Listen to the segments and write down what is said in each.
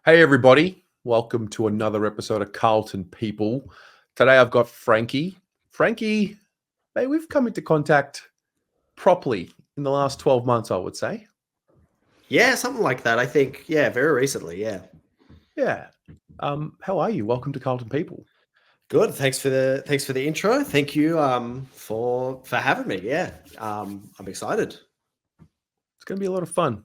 Hey, everybody. Welcome to another episode of Carlton People. Today I've got Frankie. Frankie, mate, we've come into contact properly in the last 12 months, I would say. Yeah, something like that. I think, yeah, very recently. Yeah. Yeah. How are you? Welcome to Carlton People. Good. Thanks for the intro. Thank you for having me. Yeah. I'm excited. It's going to be a lot of fun.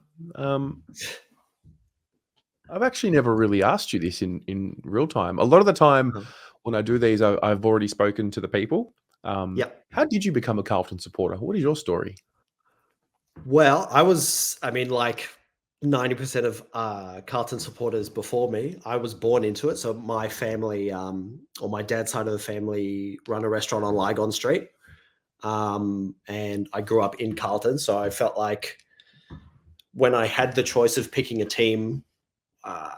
I've actually never really asked you this in real time. A lot of the time Uh-huh. when I do these, I've already spoken to the people. Yep. How did you become a Carlton supporter? What is your story? Well, I mean, like 90% of Carlton supporters before me, I was born into it. So my family, or my dad's side of the family, run a restaurant on Lygon Street. And I grew up in Carlton. So I felt like when I had the choice of picking a team, uh,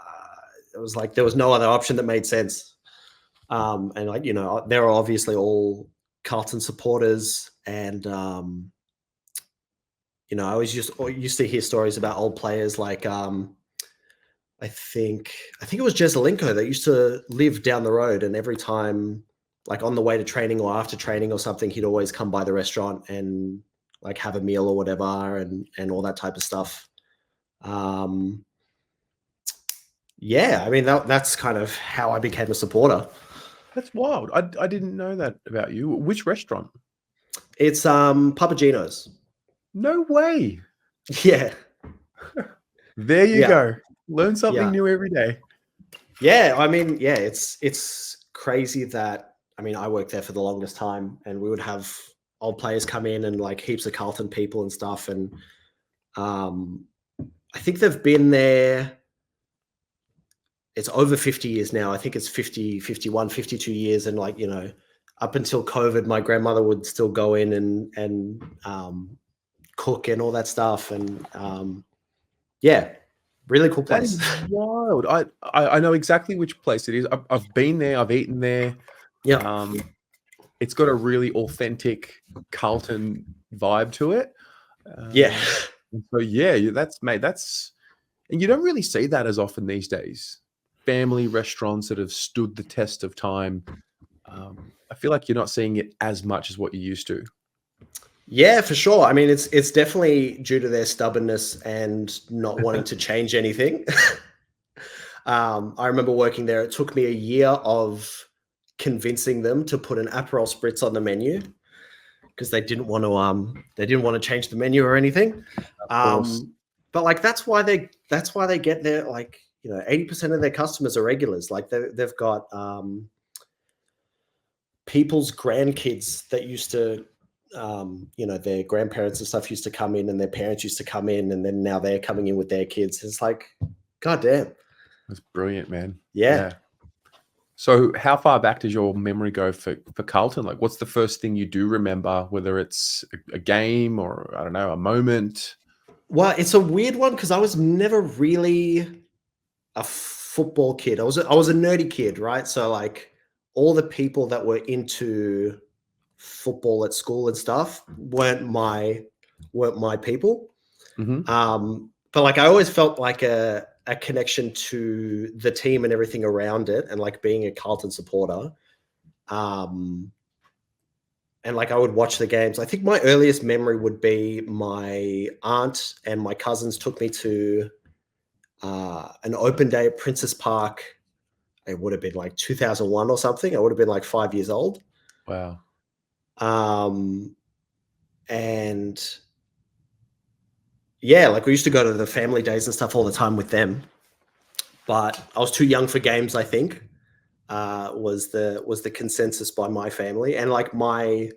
it was like there was no other option that made sense. And like there are obviously all Carlton supporters, and I always used to hear stories about old players like I think it was Jezelenko that used to live down the road, and every time, like on the way to training or after training or something, he'd always come by the restaurant and like have a meal or whatever, and all that type of stuff. Um, yeah, I mean that's kind of how I became a supporter. That's wild. I didn't know that about you. Which restaurant? It's Papagino's. No way. Yeah, There you yeah, go. Learn something yeah, new every day. yeah. I mean, yeah, it's crazy that I mean I worked there for the longest time, and we would have old players come in and like heaps of Carlton people and stuff, and um, I think they've been there. It's over 50 years now. I think it's 50, 51, 52 years, and like up until COVID, my grandmother would still go in and cook and all that stuff, and yeah, really cool That is place. wild. I know exactly which place it is. I've been there. I've eaten there. Yeah, Um, it's got a really authentic Carlton vibe to it. yeah. So yeah, that's mate. And you don't really see that as often these days. Family restaurants that have stood the test of time. I feel like you're not seeing it as much as what you used to. Yeah, for sure. I mean, it's definitely due to their stubbornness and not wanting to change anything. I remember working there. It took me a year of convincing them to put an Aperol spritz on the menu because they didn't want to change the menu or anything. Of course. But like that's why they get their, like 80% of their customers are regulars. Like they've got people's grandkids that used to their grandparents and stuff used to come in, and their parents used to come in, and then now they're coming in with their kids. It's like, god damn. That's brilliant, man. Yeah. Yeah. So how far back does your memory go for Carlton? Like, what's the first thing you do remember, whether it's a game or, I don't know, a moment? Well, it's a weird one because I was never really a football kid. I was a nerdy kid, right? So like all the people that were into football at school and stuff weren't my people. Mhm. But like I always felt like a connection to the team and everything around it, and like being a Carlton supporter. Um, and like I would watch the games. I think my earliest memory would be my aunt and my cousins took me to an open day at Princess Park. It would have been like 2001 or something. I would have been like 5 years old. Wow. Um, and yeah, like we used to go to the family days and stuff all the time with them. But I was too young for games, I think. Was the consensus by my family, and like my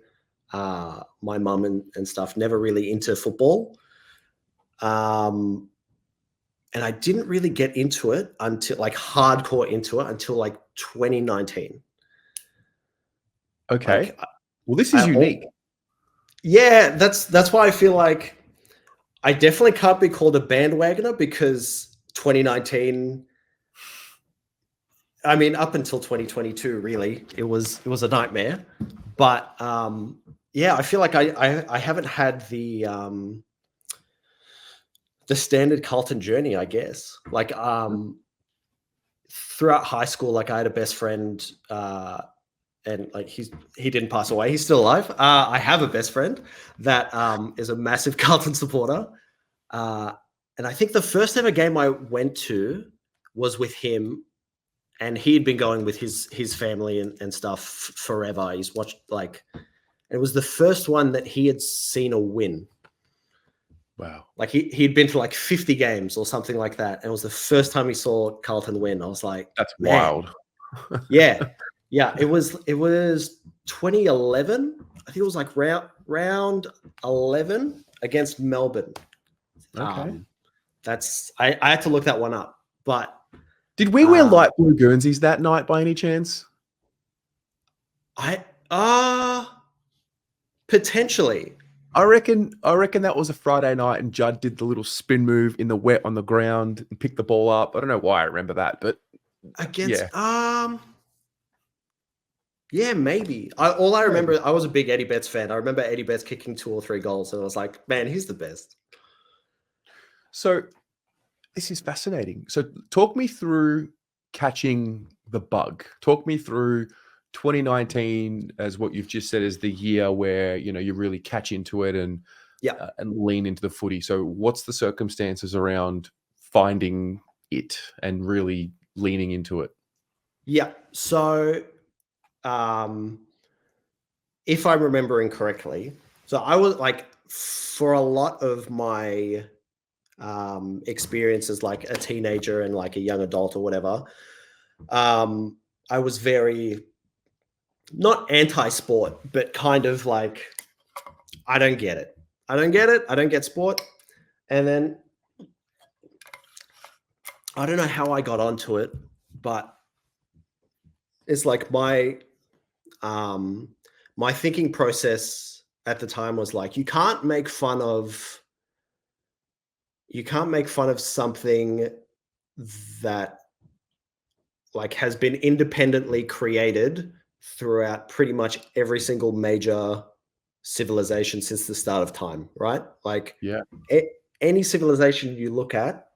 mum and stuff never really into football. Um, and I didn't really get into it until like hardcore into it until like 2019. Okay. Like Well, this I is unique. all yeah, that's why I feel like I definitely can't be called a bandwagoner because 2019. I mean, up until 2022, really, it was a nightmare. But yeah, I feel like I haven't had the standard Carlton journey, I guess. Like throughout high school, like I had a best friend, and like he didn't pass away. He's still alive. I have a best friend that is a massive Carlton supporter. And I think the first ever game I went to was with him, and he'd been going with his family and stuff forever. He's watched like, it was the first one that he had seen a win. Wow. Like he'd been to like 50 games or something like that. And it was the first time he saw Carlton win. I was like, That's man. wild. Yeah. Yeah. It was 2011. I think it was like round 11 against Melbourne. Okay. I had to look that one up. But did we wear light blue Guernseys that night by any chance? Potentially. I reckon that was a Friday night, and Judd did the little spin move in the wet on the ground and picked the ball up. I don't know why I remember that, but against yeah, maybe. All I remember, I was a big Eddie Betts fan. I remember Eddie Betts kicking 2 or 3 goals, and I was like, man, he's the best. So this is fascinating. So talk me through catching the bug. Talk me through 2019 as what you've just said is the year where, you know, you really catch into it and lean into the footy. So what's the circumstances around finding it and really leaning into it? Yeah. So if I'm remembering correctly, so I was like, for a lot of my experiences, like a teenager and like a young adult or whatever, I was very not anti-sport, but kind of like, I don't get it. I don't get sport. And then I don't know how I got onto it, but it's like my thinking process at the time was like, you can't make fun of something that like has been independently created throughout pretty much every single major civilization since the start of time, right? Like, any civilization you look at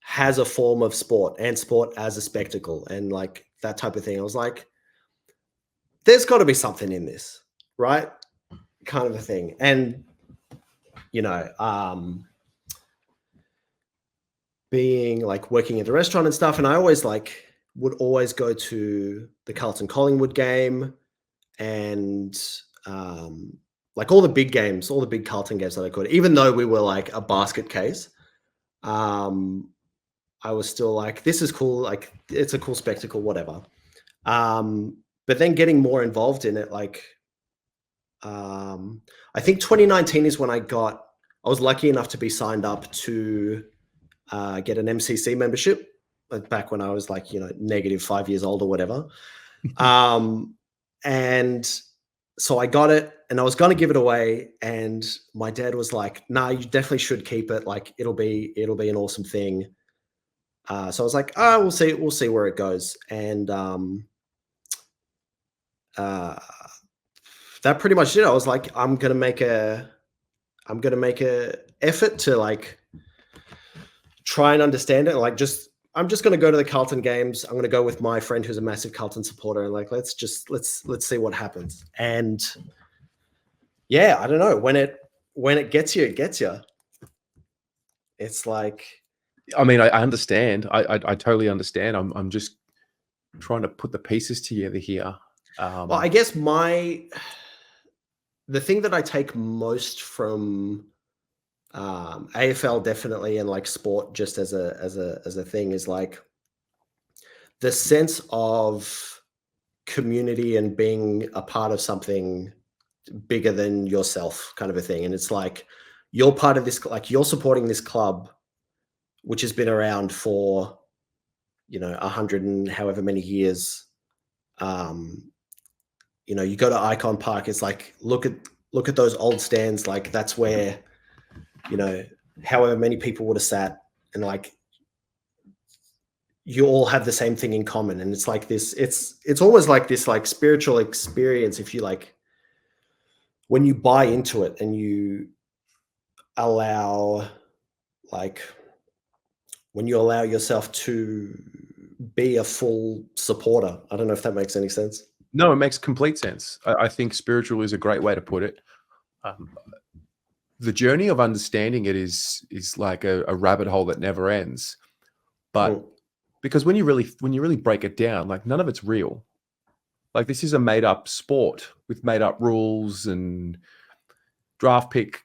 has a form of sport and sport as a spectacle and like that type of thing. I was like, there's got to be something in this, right? Kind of a thing. And, you know, being like working at the restaurant and stuff, and I always like would always go to the Carlton Collingwood game and like all the big games, all the big Carlton games that I could, even though we were like a basket case, I was still like, this is cool. Like it's a cool spectacle, whatever. But then getting more involved in it, like, I think 2019 is when I was lucky enough to be signed up to get an MCC membership back when I was like, you know, -5 years old or whatever. And so I got it and I was going to give it away. And my dad was like, nah, you definitely should keep it. Like it'll be an awesome thing. So I was like, oh, we'll see where it goes. And that pretty much did it. I was like, I'm gonna make a effort to like try and understand it. Like I'm just gonna go to the Carlton games. I'm gonna go with my friend who's a massive Carlton supporter, and like let's see what happens. And yeah, I don't know, when it gets you, it gets you. It's like, I mean, I understand. I totally understand. I'm just trying to put the pieces together here. Well, I guess the thing that I take most from AFL definitely, and like sport just as a thing, is like the sense of community and being a part of something bigger than yourself, kind of a thing. And it's like, you're part of this, like you're supporting this club, which has been around for, you know, 100 and however many years. You know, you go to Icon Park, it's like, look at those old stands. Like that's where, you know, however many people would have sat, and like you all have the same thing in common. And it's like this, it's almost like this like spiritual experience. If you like, when you buy into it and you allow, like when you allow yourself to be a full supporter. I don't know if that makes any sense. No, it makes complete sense. I think spiritual is a great way to put it. Um, the journey of understanding it is like a rabbit hole that never ends. But Mm. because when you really break it down, like none of it's real. Like this is a made up sport with made up rules and draft pick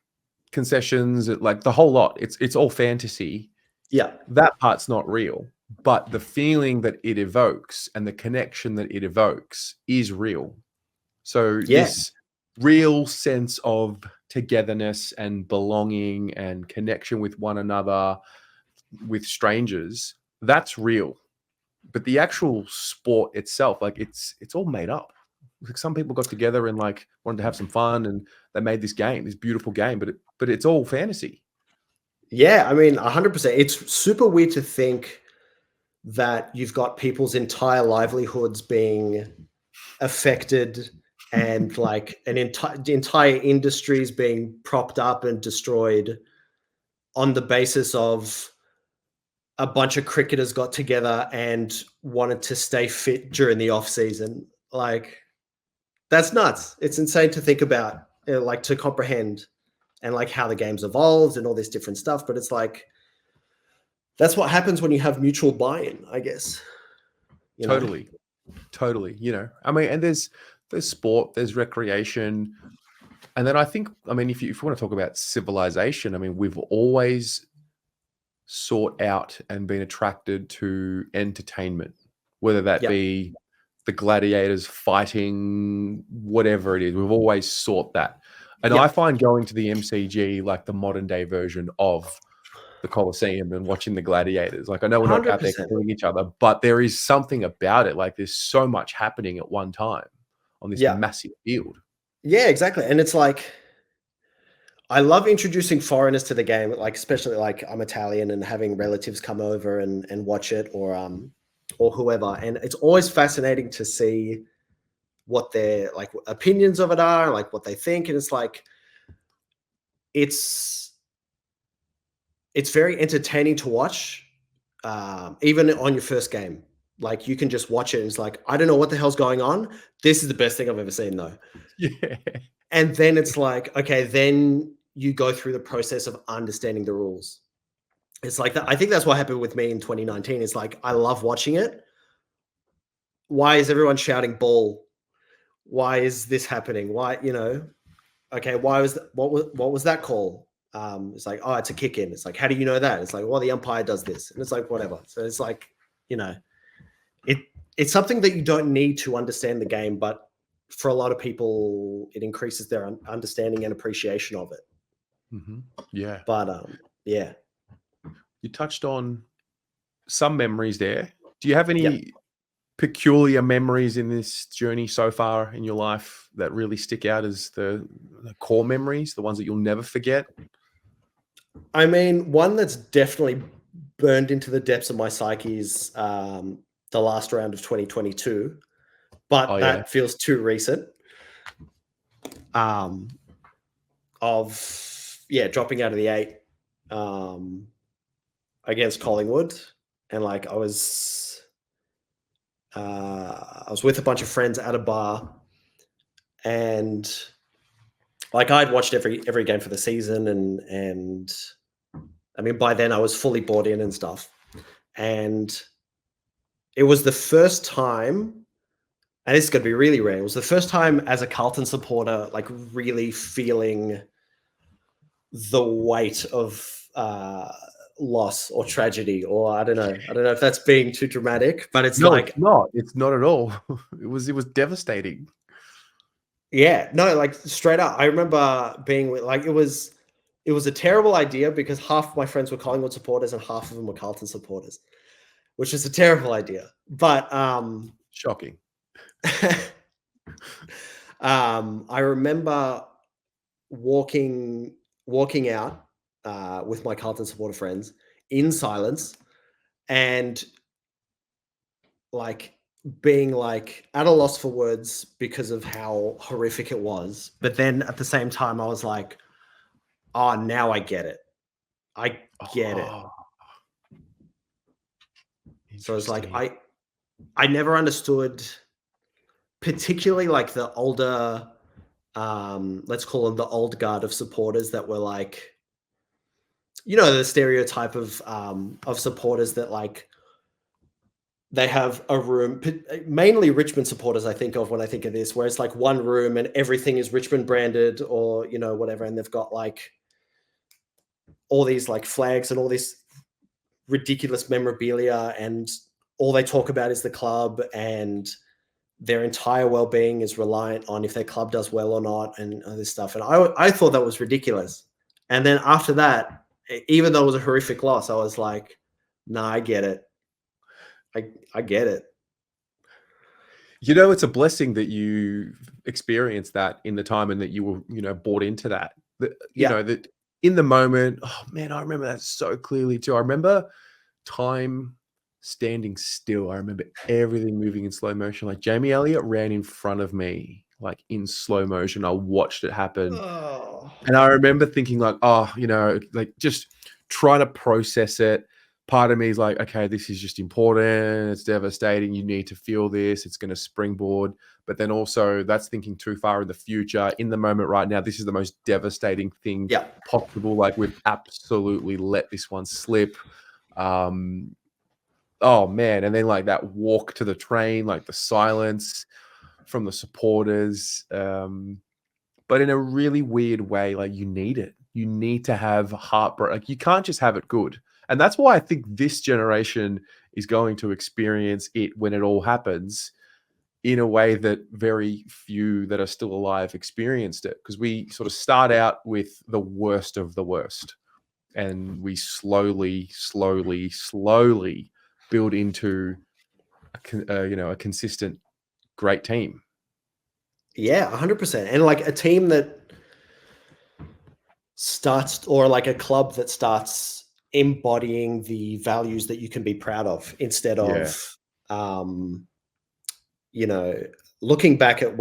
concessions, like the whole lot. It's all fantasy. Yeah. That part's not real, but the feeling that it evokes and the connection that it evokes is real. So Yeah. this real sense of togetherness and belonging and connection with one another, with strangers, that's real. But the actual sport itself, like it's all made up. Like some people got together and like wanted to have some fun and they made this game, this beautiful game, but it's all fantasy. Yeah. I mean, 100%. It's super weird to think that you've got people's entire livelihoods being affected and like entire industries being propped up and destroyed on the basis of a bunch of cricketers got together and wanted to stay fit during the off season. Like that's nuts. It's insane to think about, like to comprehend, and like how the game's evolved and all this different stuff. But it's like that's what happens when you have mutual buy-in, I guess. You know? Totally. Totally. I mean, and there's sport, there's recreation. And then I mean, if you want to talk about civilization, I mean, we've always sought out and been attracted to entertainment, whether that Yep. be the gladiators fighting, whatever it is. We've always sought that. And I Yep. find going to the MCG like the modern day version of the Colosseum and watching the gladiators. Like I know we're not out there 100%. killing each other, but there is something about it. Like there's so much happening at one time on this Yeah. massive field. Yeah, exactly. And it's like I love introducing foreigners to the game, like especially like I'm Italian and having relatives come over and watch it or whoever. And it's always fascinating to see what their like opinions of it are, like what they think. And it's like it's it's very entertaining to watch, even on your first game. Like you can just watch it and it's like, I don't know what the hell's going on. This is the best thing I've ever seen though. Yeah. And then it's like, okay, then you go through the process of understanding the rules. It's like that. I think that's what happened with me in 2019. It's like I love watching it. Why is everyone shouting ball? Why is this happening? Why, okay, why was what was that call? It's like, oh, it's a kick in. It's like, how do you know that? It's like, well, the umpire does this. And it's like, whatever. So it's like, you know, it it's something that you don't need to understand the game, but for a lot of people, it increases their understanding and appreciation of it. Yeah. But yeah. You touched on some memories there. Do you have Yep. any peculiar memories in this journey so far in your life that really stick out as the core memories, the ones that you'll never forget? I mean, one that's definitely burned into the depths of my psyche is the last round of 2022, Oh, but yeah. that feels too recent. Of dropping out of the 8 against Collingwood, and like I was with a bunch of friends at a bar, and like I'd watched every game for the season, and I mean by then I was fully bought in and stuff, and it was the first time, and this is going to be really rare. It was the first time as a Carlton supporter, like really feeling the weight of loss or tragedy, or I don't know if that's being too dramatic, but it's No, like, it's not. It's not at all. It was devastating. yeah, no, like straight up. I remember being with, like, it was a terrible idea because half of my friends were Collingwood supporters and half of them were Carlton supporters, which is a terrible idea. But Shocking. I remember walking out with my Carlton supporter friends in silence, and like being like at a loss for words because of how horrific it was. But then at the same time, I was like, oh, now I get it. I get it. Oh, So it's like interesting. I never understood, particularly like the older, let's call them the old guard of supporters that were like, the stereotype of supporters that like they have a room, mainly Richmond supporters, I think of when I think of this, where it's like one room and everything is Richmond branded or, whatever. And they've got like all these like flags and all this ridiculous memorabilia, and all they talk about is the club, and their entire well-being is reliant on if their club does well or not, and all this stuff. And I thought that was ridiculous. And then after that, even though it was a horrific loss, I was like, nah, I get it. I get it. It's a blessing that you experienced that in the time and that you were, bought into that. Yeah. That in the moment, oh man, I remember that so clearly too. I remember time standing still. I remember everything moving in slow motion. Like Jamie Elliott ran in front of me, like in slow motion. I watched it happen. Oh. And I remember thinking like, oh, like just trying to process it. Part of me is like, okay, this is just important. It's devastating. You need to feel this. It's going to springboard. But then also that's thinking too far in the future. In the moment right now, this is the most devastating thing Yeah. possible. Like we've absolutely let this one slip. Oh man. And then like that walk to the train, like the silence from the supporters. But in a really weird way, like you need it. You need to have heartbreak. Like you can't just have it good. And that's why I think this generation is going to experience it when it all happens in a way that very few that are still alive experienced it. Because we sort of start out with the worst of the worst. And we slowly build into a consistent great team. Yeah, 100%. And like a team that starts, or like a club that starts embodying the values that you can be proud of, instead Yeah. of, um, looking back at um,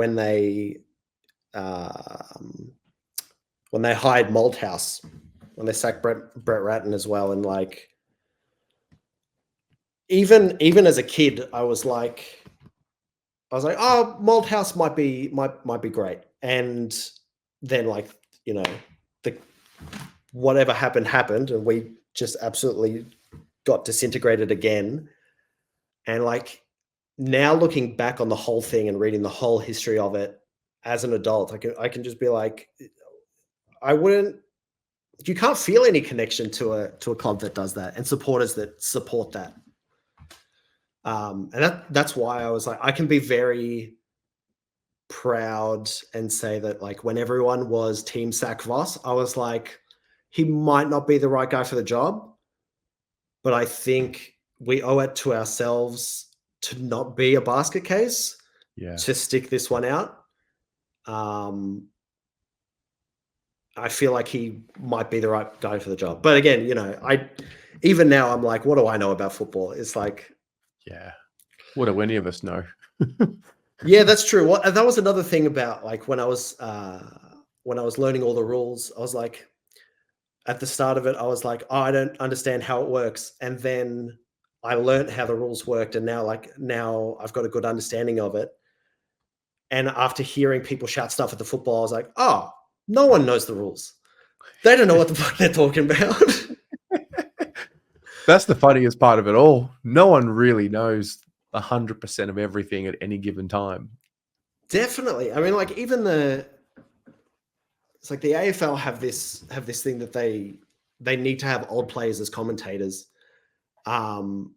when they hired Malthouse, when they sacked Brett Ratton as well. And like, even as a kid, I was like, oh, Malthouse might be great. And then like, the whatever happened, and we just absolutely got disintegrated again. And like now looking back on the whole thing and reading the whole history of it as an adult, I can just be like, I wouldn't. You can't feel any connection to a club that does that, and supporters that support that. And that's why I was like, I can be very proud and say that like when everyone was Team Sack Voss, I was like, he might not be the right guy for the job, but I think we owe it to ourselves to not be a basket case, Yeah. to stick this one out. I feel like he might be the right guy for the job. But again, even now I'm like, what do I know about football? It's like, Yeah. What do any of us know? yeah, that's true. That was another thing about like when I was learning all the rules. I was like, at the start of it, I was like, oh, I don't understand how it works. And then I learned how the rules worked. And now I've got a good understanding of it. And after hearing people shout stuff at the football, I was like, oh, no one knows the rules. They don't know what the fuck they're talking about. That's the funniest part of it all. No one really knows 100% of everything at any given time. Definitely. I mean, like it's like the AFL have this thing that they need to have old players as commentators. And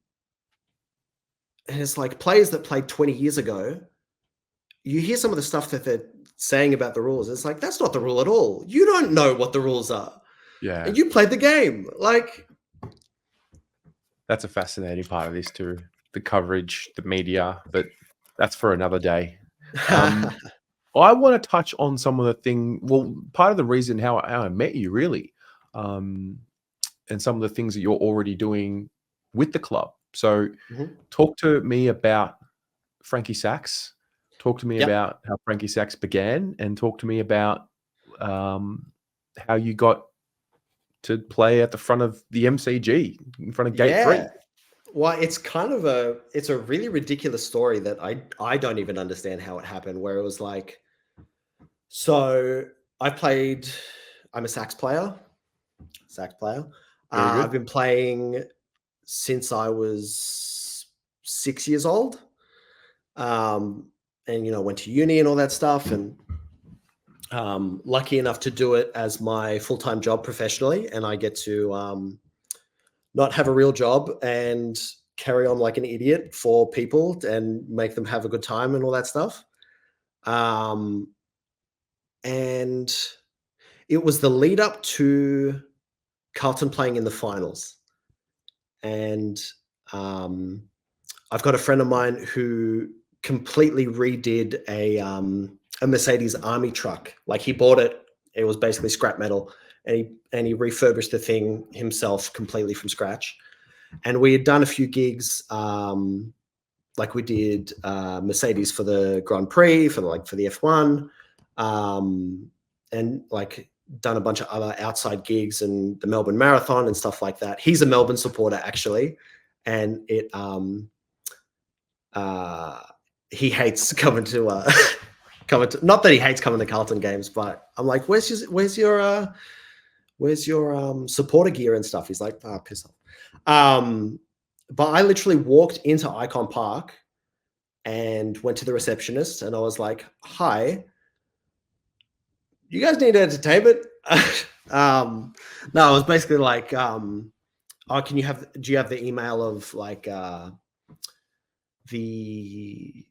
it's like players that played 20 years ago, you hear some of the stuff that they're saying about the rules. It's like, that's not the rule at all. You don't know what the rules are. Yeah. And you played the game. Like, that's a fascinating part of this too. The coverage, the media, but that's for another day. I want to touch on some of the part of the reason how I met you really, and some of the things that you're already doing with the club. So talk to me about Frankie Sax. Talk to me about how Frankie Sax began, and talk to me about how you got to play at the front of the MCG, in front of Gate 3. Well, it's a really ridiculous story that I don't even understand how it happened. Where it was like, so I played. I'm a sax player. Very I've good. been playing since I was 6 years old, and went to uni and all that stuff, and lucky enough to do it as my full-time job professionally, and I get to not have a real job and carry on like an idiot for people and make them have a good time and all that stuff. Um, and it was the lead up to Carlton playing in the finals. And um, I've got a friend of mine who completely redid a Mercedes Army truck. Like he bought it; it was basically scrap metal, and he refurbished the thing himself completely from scratch. And we had done a few gigs, like we did Mercedes for the Grand Prix for the F1, and like done a bunch of other outside gigs and the Melbourne Marathon and stuff like that. He's a Melbourne supporter actually, and uh, he hates coming to not that he hates coming to Carlton games, but I'm like, where's your supporter gear and stuff? He's like, piss off. But I literally walked into Icon Park and went to the receptionist and I was like, hi, you guys need entertainment? No, I was basically like, do you have the email of like the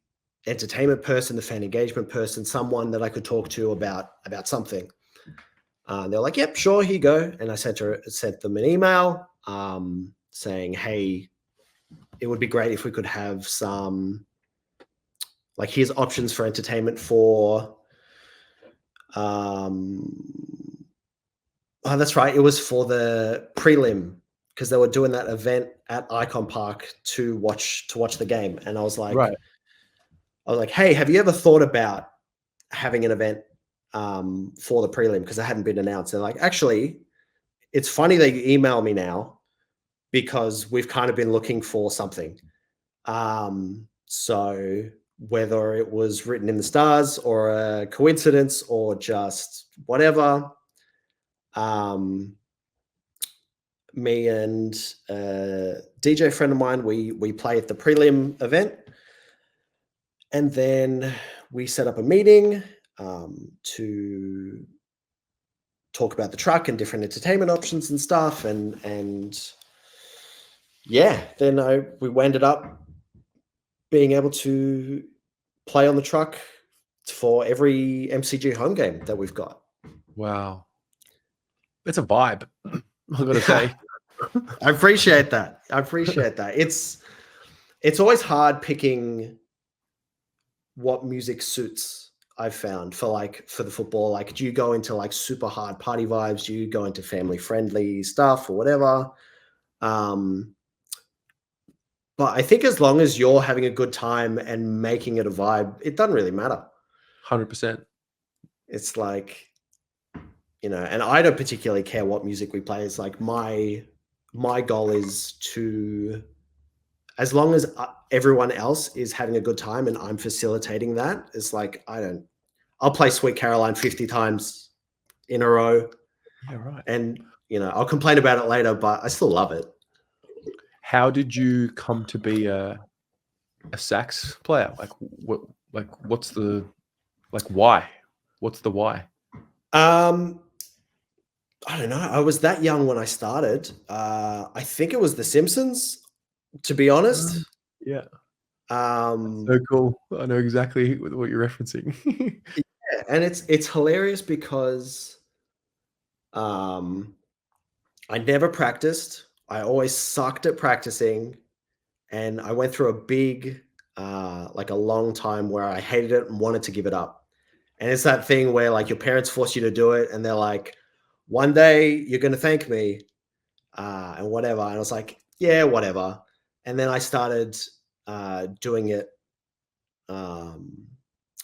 entertainment person, the fan engagement person, someone that I could talk to about something? They're like, yep, sure, here you go. And I sent them an email saying, hey, it would be great if we could have some, like, here's options for entertainment for, oh, that's right. It was for the prelim because they were doing that event at Icon Park to watch the game. And I was Right. like, hey, have you ever thought about having an event for the prelim? Because it hadn't been announced. They're like, actually, it's funny that you email me now because we've kind of been looking for something. So whether it was written in the stars or a coincidence or just whatever, me and a DJ friend of mine, we play at the prelim event, and then we set up a meeting to talk about the truck and different entertainment options and stuff, and yeah, then we ended up being able to play on the truck for every MCG home game that we've got. Wow. It's a vibe, I've got to say. I appreciate that. It's always hard picking what music suits. I've found for the football. Like, do you go into like super hard party vibes? Do you go into family friendly stuff or whatever? But I think as long as you're having a good time and making it a vibe, it doesn't really matter. 100%. It's like, and I don't particularly care what music we play. It's like my goal is to, as long as everyone else is having a good time and I'm facilitating that, it's like, I'll play Sweet Caroline 50 times in a row. Yeah, right. And, I'll complain about it later, but I still love it. How did you come to be a sax player? What's the, why? What's the why? I don't know. I was that young when I started. I think it was The Simpsons, to be honest. Yeah. So cool. I know exactly what you're referencing. Yeah, and it's hilarious because I never practiced. I always sucked at practicing, and I went through a big, like a long time where I hated it and wanted to give it up. And it's that thing where like your parents force you to do it, and they're like, "One day you're going to thank me," and whatever. And I was like, "Yeah, whatever." And then I started doing it.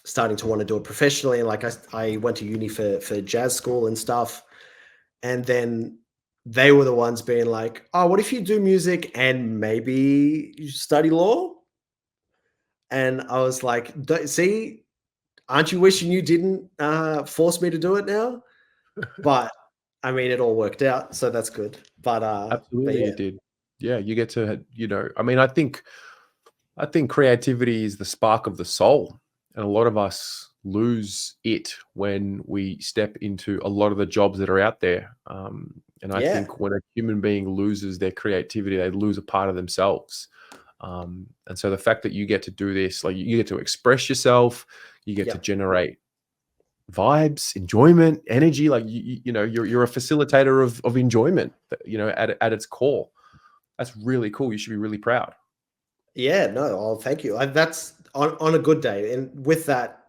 Starting to want to do it professionally, and like I went to uni for jazz school and stuff, and then they were the ones being like, "Oh, what if you do music and maybe you study law?" And I was like, "See, aren't you wishing you didn't force me to do it now?" But I mean, it all worked out, so that's good. But Absolutely, yeah, it did. Yeah, you get to, I mean, I think creativity is the spark of the soul, and a lot of us lose it when we step into a lot of the jobs that are out there. And I yeah, think when a human being loses their creativity, they lose a part of themselves. And so the fact that you get to do this, like you get to express yourself, you get to yep. generate vibes, enjoyment, energy. Like you're a facilitator of enjoyment. At its core. That's really cool. You should be really proud. Yeah, no, oh, thank you. That's on a good day, and with that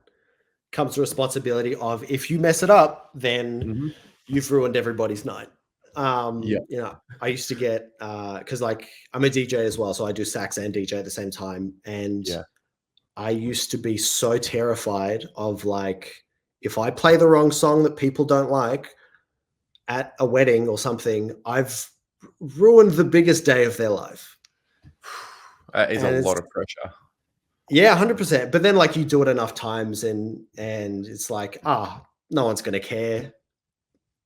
comes the responsibility of if you mess it up, then Mhm. you've ruined everybody's night. Yeah, I used to get because like I'm a DJ as well, so I do sax and DJ at the same time, and yeah. I used to be so terrified of like if I play the wrong song that people don't like at a wedding or something, I've ruined the biggest day of their life. That is a And it's lot of pressure. yeah, 100%. But then like you do it enough times and it's like, no one's gonna care.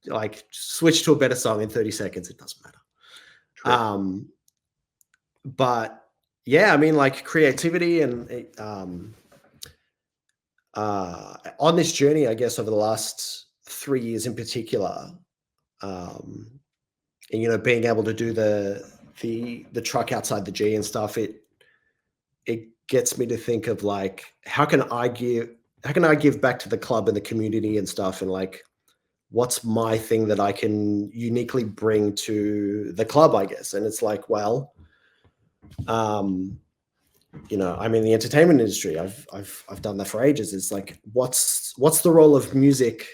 Like switch to a better song in 30 seconds, it doesn't matter. True. Um, but yeah, I mean like creativity and on this journey, I guess over the last 3 years in particular, um, and being able to do the truck outside the G and stuff, it gets me to think of like how can I give back to the club and the community and stuff, and like what's my thing that I can uniquely bring to the club, I guess. And it's like, well, um, I'm in the entertainment industry. I've done that for ages. It's like, what's the role of music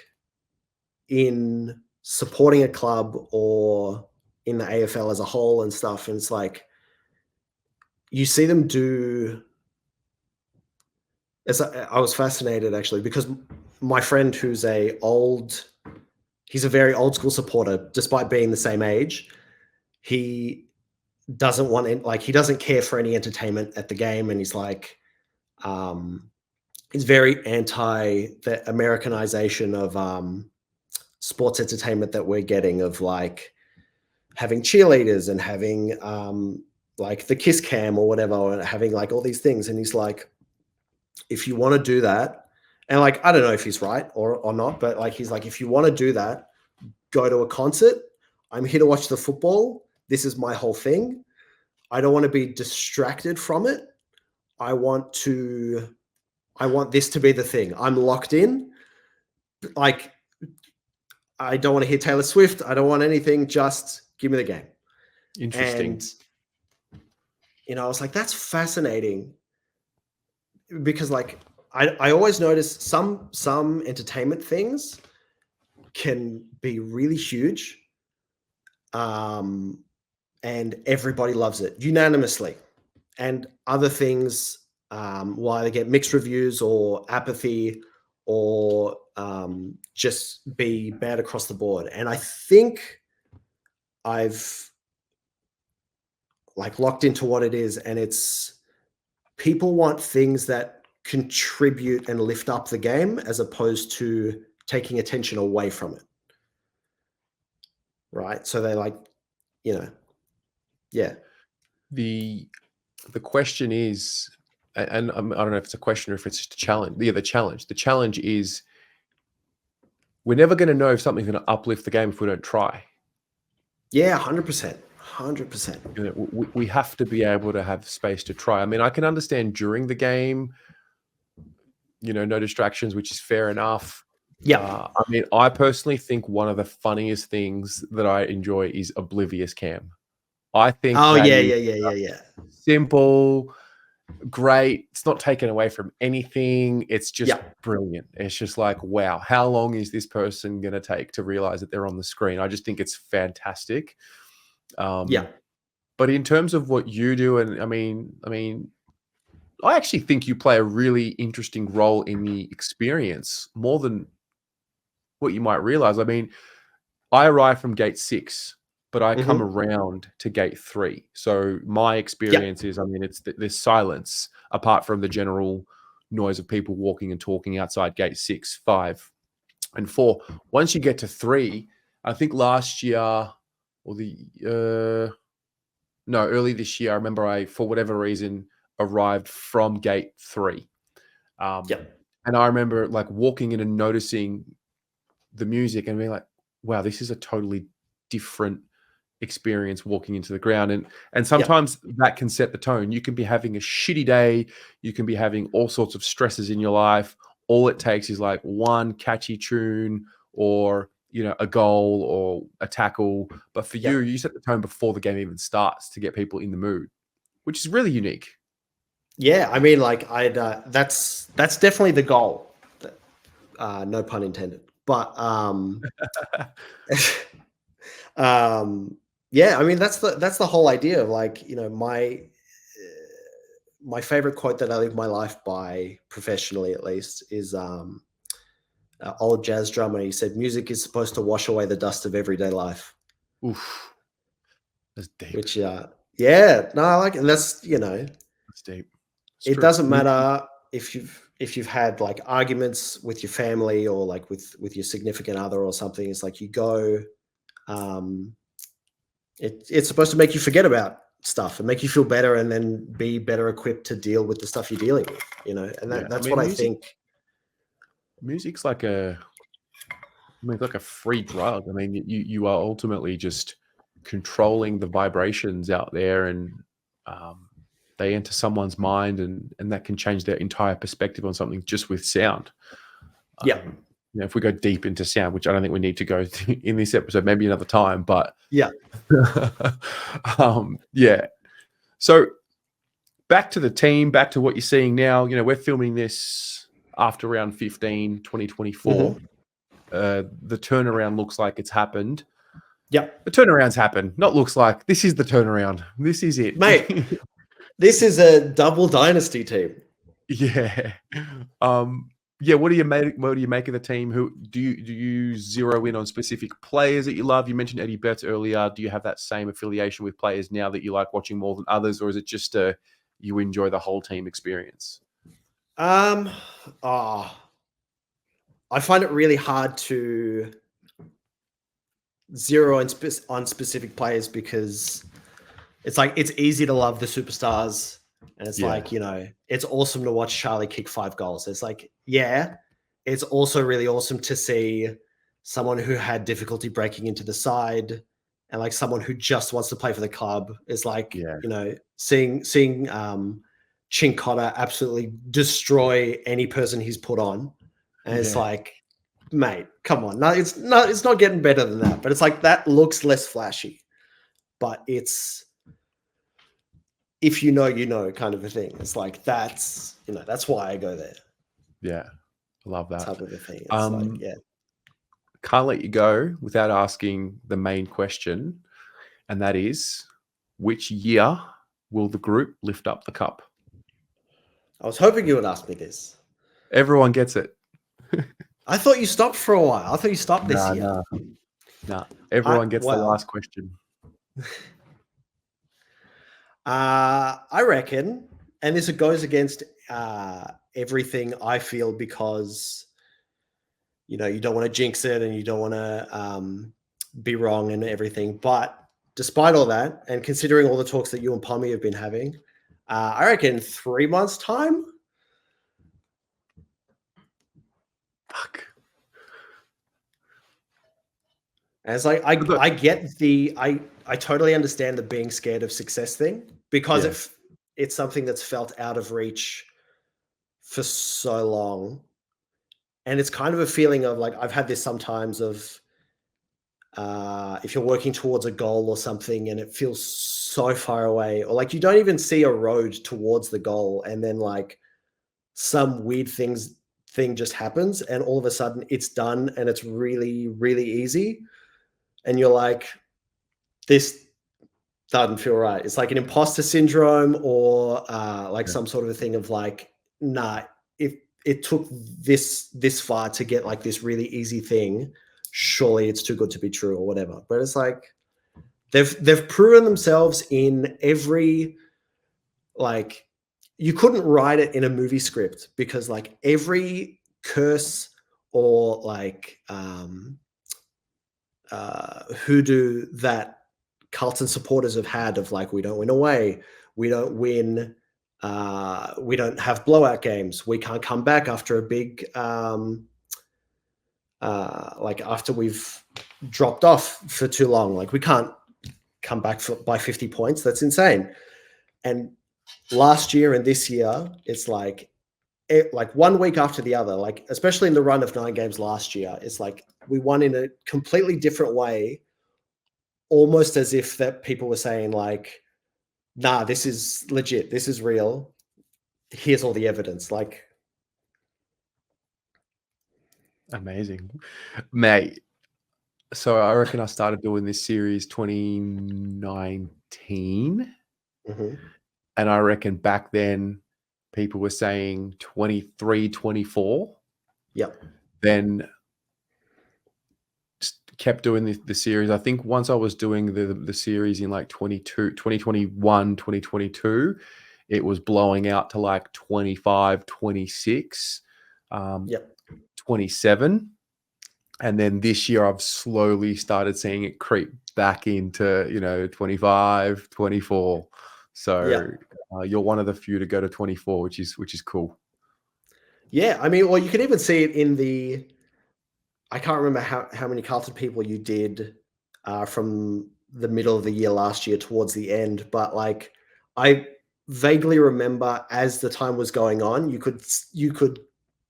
in supporting a club or in the AFL as a whole and stuff? And it's like you see them do. I was fascinated actually because my friend he's a very old school supporter, despite being the same age. He doesn't want like he doesn't care for any entertainment at the game, and he's like, um, he's very anti the Americanization of sports entertainment that we're getting of like having cheerleaders and having like the kiss cam or whatever, and having like all these things. And he's like, if you want to do that, and like I don't know if he's right or not, but like he's like, if you want to do that, go to a concert. I'm here to watch the football. This is my whole thing. I don't want to be distracted from it. I want to I want this to be the thing. I'm locked in. Like I don't want to hear Taylor Swift. I don't want anything. Just give me the game. Interesting. And I was like, that's fascinating because like I always notice some entertainment things can be really huge, um, and everybody loves it unanimously. And other things will either get mixed reviews or apathy or just be bad across the board. And I think I've like locked into what it is, and it's people want things that contribute and lift up the game as opposed to taking attention away from it. Right. So they like, you know, yeah. The the question is, and I don't know if it's a question or if it's just a challenge. Yeah, the challenge. The challenge is we're never going to know if something's going to uplift the game if we don't try. Yeah, 100%. 100%. We have to be able to have space to try. I mean, I can understand during the game, no distractions, which is fair enough. Yeah. I mean, I personally think one of the funniest things that I enjoy is Oblivious Cam. I think Oh that yeah, is yeah, yeah, yeah, yeah. simple, great. It's not taken away from anything. It's just Yeah. brilliant. It's just like, wow, how long is this person going to take to realize that they're on the screen? I just think it's fantastic. Yeah. But in terms of what you do, and I mean, I actually think you play a really interesting role in the experience more than what you might realize. I mean, I arrived from gate 6, but I come Mhm. around to gate 3. So my Yep. experience is, I mean, it's there's silence apart from the general noise of people walking and talking outside gate 6, 5, and 4. Once you get to 3, I think last year or early this year, I remember I, for whatever reason, arrived from gate 3. Um, Yep. and I remember like walking in and noticing the music and being like, wow, this is a totally different experience walking into the ground. And Yep. sometimes that can set the tone. You can be having a shitty day, you can be having all sorts of stresses in your life. All it takes is like one catchy tune or a goal or a tackle. But for you, Yep. you set the tone before the game even starts to get people in the mood, which is really unique. Yeah, I mean, like, that's definitely the goal. No pun intended. But yeah, I mean, that's the whole idea of, like, my favorite quote that I live my life by, professionally at least, is old jazz drummer. He said, "Music is supposed to wash away the dust of everyday life." Oof, that's deep. Which, yeah, no, I like it. And That's deep. It's it true. doesn't matter if you've had, like, arguments with your family, or like with your significant other or something. It's like, you go, um, it's supposed to make you forget about stuff and make you feel better, and then be better equipped to deal with the stuff you're dealing with. And Yeah, I that's what mean, I think. music's like a free drug. I mean, you are ultimately just controlling the vibrations out there, and um, they enter someone's mind, and that can change their entire perspective on something just with sound. Yeah, If we go deep into sound, which I don't think we need to go in this episode, maybe another time, but yeah. yeah. So back to the team, back to what you're seeing now. We're filming this after round 15, 2024. Hmm. The turnaround looks like it's happened. Yep. The turnaround's happened. Not looks like. This is the turnaround. This is it. Mate, this is a double dynasty team. Yeah. Yeah. What do you make? What do you make of the team? Who do you zero in on specific players that you love? You mentioned Eddie Betts earlier. Do you have that same affiliation with players now that you like watching more than others, or is it just you enjoy the whole team experience? Um, ah, I find it really hard to zero in on specific players, because it's like, it's easy to love the superstars, and it's Yeah. like, it's awesome to watch Charlie kick 5 goals. It's like, yeah, it's also really awesome to see someone who had difficulty breaking into the side, and like someone who just wants to play for the club. Is like, Yeah. seeing Chink Cotter absolutely destroy any person he's put on. And it's Yeah. like, mate, come on. No, it's not getting better than that. But it's like, that looks less flashy. But it's, if kind of a thing. It's like, that's why I go there, Yeah. I love that. type of a thing. It's like, Um, yeah. can't let you go without asking the main question, and that is, which year will the group lift up the cup? I was hoping you would ask me this. Everyone gets it. I thought you stopped for a while. I thought you stopped this Nah, year. nah, nah. Everyone gets the Well, last question. I reckon, and this goes against everything I feel, because you don't want to jinx it, and you don't want to be wrong and everything. But despite all that, and considering all the talks that you and Pommy have been having, I reckon 3 months' time. Fuck. And it's like, But look, I totally understand the being scared of success thing, because yeah, it's something that's felt out of reach for so long. And it's kind of a feeling of, like, I've had this sometimes of, if you're working towards a goal or something and it feels so far away, or like you don't even see a road towards the goal, and then like some weird thing just happens, and all of a sudden it's done, and it's really, really easy. And you're like, this doesn't feel right. It's like an imposter syndrome, or like yeah, some sort of a thing of like, nah, if it took this far to get like this really easy thing, surely it's too good to be true, or whatever. But it's like, They've proven themselves in every, like, you couldn't write it in a movie script because like every curse or like hoodoo that Carlton supporters have had of like, we don't win away, we don't win, we don't have blowout games, we can't come back after a big like after we've dropped off for too long, like we can't come back by 50 points. That's insane. And last year and this year, it's like 1 week after the other, like especially in the run of 9 games last year, it's like we won in a completely different way, almost as if that people were saying like, nah, this is legit, this is real, here's all the evidence. Like, Amazing, mate. So I reckon I started doing this series 2019, mhm. and I reckon back then people were saying 23, 24. Yep. Then just kept doing the series. I think once I was doing the series in like 2021, 2022, it was blowing out to like 25, 26, Yep. 27. And then this year I've slowly started seeing it creep back into, 25, 24. So Yep. you're one of the few to go to 24, which is cool. Yeah, I mean, well, you can even see it in the, I can't remember how many Carlton people you did from the middle of the year last year towards the end, but like I vaguely remember as the time was going on, you could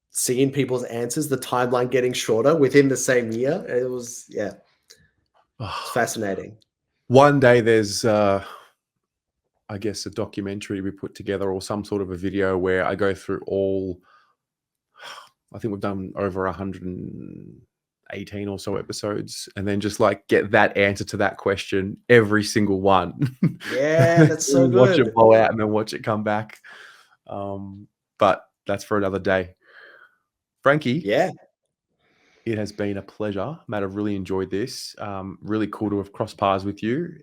see in people's answers the timeline getting shorter within the same year. It was, yeah, it's fascinating. One day there's I guess a documentary we put together or some sort of a video where I go through all, I think we've done over 118 or so episodes, and then just like get that answer to that question, every single one. Yeah, that's so Watch it good. blow out and then watch it come back. But that's for another day. Frankie, Yeah, it has been a pleasure, Matt. I've really enjoyed this. Really cool to have crossed paths with you.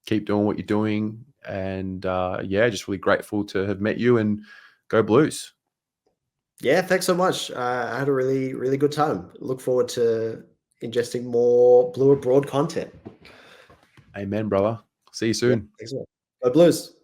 Keep doing what you're doing, and yeah, just really grateful to have met you. And go Blues. yeah. Thanks so much. I had a really, really good time. Look forward to ingesting more Blue Abroad content. Amen, brother. See you Yeah, soon. thanks a lot. Go Blues.